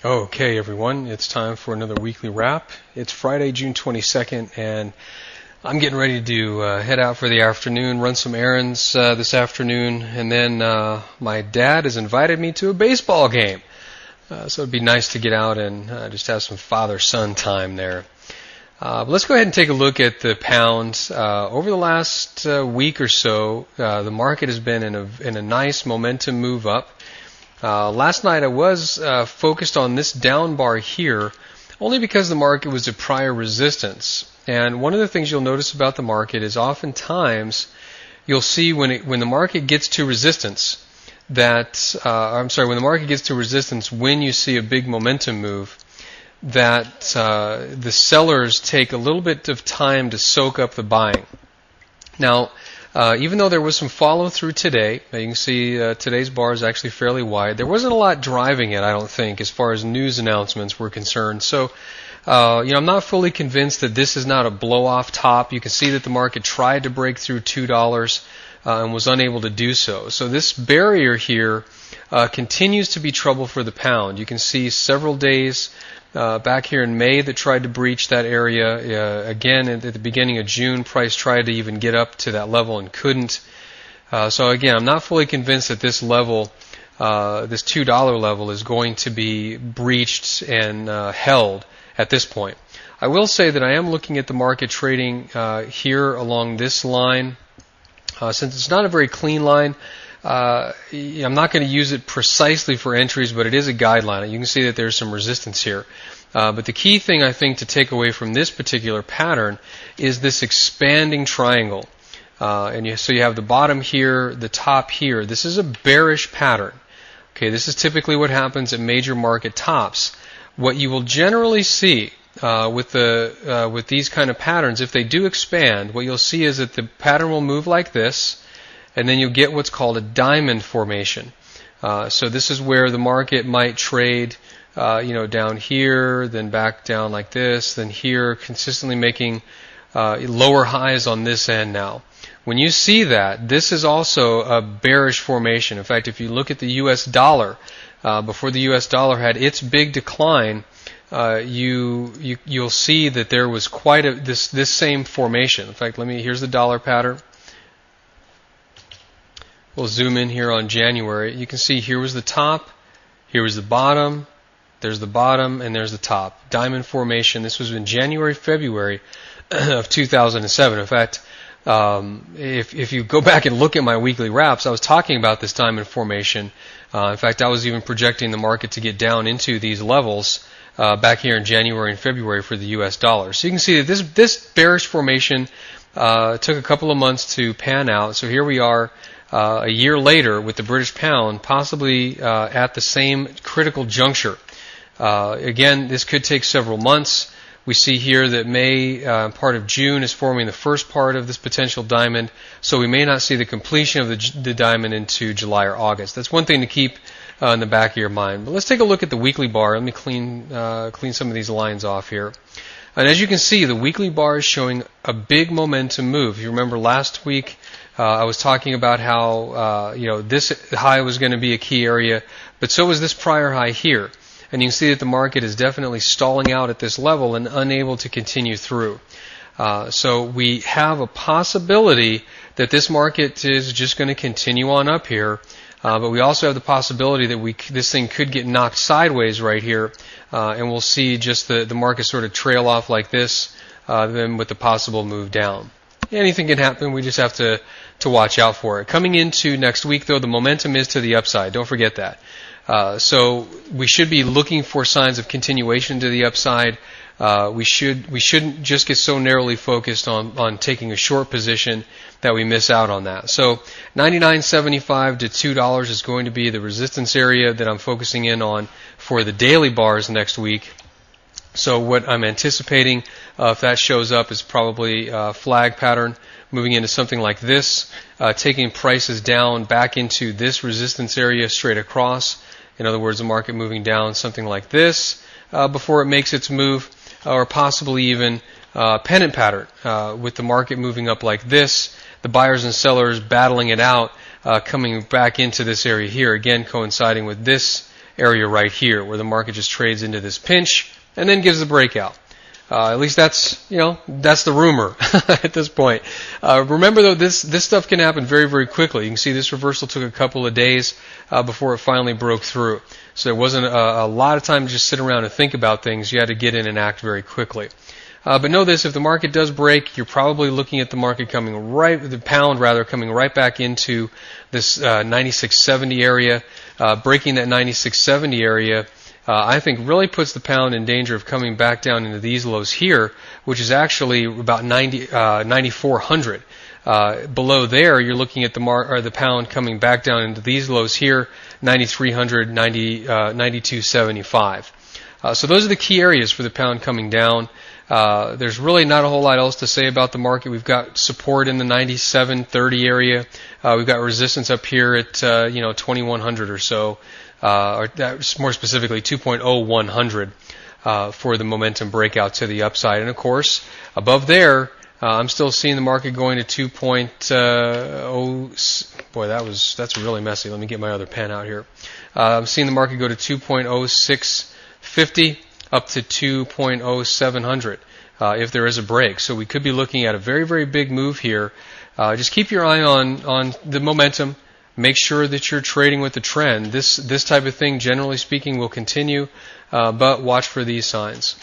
Okay, everyone, it's time for another weekly wrap. It's Friday, June 22nd, and I'm getting ready to head out for the afternoon, run some errands this afternoon, and then my dad has invited me to a baseball game. So it'd be nice to get out and just have some father-son time there. But let's go ahead and take a look at the pound. Over the last week or so, the market has been in a nice momentum move up. Last night I was focused on this down bar here only because the market was at prior resistance. And one of the things you'll notice about the market is oftentimes you'll see when the market gets to resistance when the market gets to resistance, when you see a big momentum move, that the sellers take a little bit of time to soak up the buying. Now, even though there was some follow-through today, you can see today's bar is actually fairly wide. There wasn't a lot driving it, I don't think, as far as news announcements were concerned. So, I'm not fully convinced that this is not a blow-off top. You can see that the market tried to break through $2 and was unable to do so. So this barrier here continues to be trouble for the pound. You can see several days back here in May that tried to breach that area. Again, at the beginning of June, price tried to even get up to that level and couldn't. So again, I'm not fully convinced that this level, this $2 level, is going to be breached and held at this point. I will say that I am looking at the market trading here along this line. Since it's not a very clean line, I'm not going to use it precisely for entries, but it is a guideline. You can see that there's some resistance here. But the key thing, I think, to take away from this particular pattern is this expanding triangle. So you have the bottom here, the top here. This is a bearish pattern. Okay, this is typically what happens at major market tops. What you will generally see with these kind of patterns, if they do expand, what you'll see is that the pattern will move like this, and then you'll get what's called a diamond formation. So this is where the market might trade, down here, then back down like this, then here, consistently making lower highs on this end now. When you see that, this is also a bearish formation. In fact, if you look at the U.S. dollar, before the U.S. dollar had its big decline, you'll see that there was quite this same formation. In fact, here's the dollar pattern. We'll zoom in here on January. You can see here was the top, here was the bottom, there's the bottom, and there's the top. Diamond formation. This was in January, February of 2007. In fact, if you go back and look at my weekly wraps, I was talking about this diamond formation. In fact, I was even projecting the market to get down into these levels back here in January and February for the U.S. dollar. So you can see that this bearish formation took a couple of months to pan out. So here we are a year later with the British pound possibly at the same critical juncture. Again, this could take several months. We see here that May, part of June, is forming the first part of this potential diamond, so we may not see the completion of the diamond into July or August. That's one thing to keep in the back of your mind. But let's take a look at the weekly bar. Let me clean some of these lines off here. And as you can see, the weekly bar is showing a big momentum move. If you remember last week, I was talking about how this high was going to be a key area, but so was this prior high here. And you can see that the market is definitely stalling out at this level and unable to continue through. So we have a possibility that this market is just going to continue on up here. But we also have the possibility that this thing could get knocked sideways right here, and we'll see just the market sort of trail off like this, then with the possible move down. Anything can happen. We just have to watch out for it. Coming into next week, though, the momentum is to the upside. Don't forget that. So we should be looking for signs of continuation to the upside. We shouldn't just get so narrowly focused on taking a short position that we miss out on that. So $99.75 to $2 is going to be the resistance area that I'm focusing in on for the daily bars next week. So what I'm anticipating, if that shows up, is probably a flag pattern moving into something like this, taking prices down back into this resistance area straight across. In other words, the market moving down something like this before it makes its move, or possibly even pennant pattern with the market moving up like this, the buyers and sellers battling it out, coming back into this area here, again coinciding with this area right here, where the market just trades into this pinch and then gives the breakout. At least that's the rumor at this point. Remember though, this stuff can happen very, very quickly. You can see this reversal took a couple of days before it finally broke through. So there wasn't a lot of time to just sit around and think about things. You had to get in and act very quickly. But know this, if the market does break, you're probably looking at the market the pound coming right back into this 96.70 area. Breaking that 96.70 area, I think really puts the pound in danger of coming back down into these lows here, which is actually about 9,400. Below there, you're looking at the pound coming back down into these lows here, 9,300, 92.75. So those are the key areas for the pound coming down. There's really not a whole lot else to say about the market. We've got support in the 97.30 area. We've got resistance up here at 2100 or so, or more specifically 2.0100 for the momentum breakout to the upside. And of course, above there, I'm still seeing the market going to 2.0. Boy, that's really messy. Let me get my other pen out here. I'm seeing the market go to 2.0650 up to 2.0700 if there is a break. So we could be looking at a very, very big move here. Just keep your eye on the momentum. Make sure that you're trading with the trend. This type of thing, generally speaking, will continue, but watch for these signs.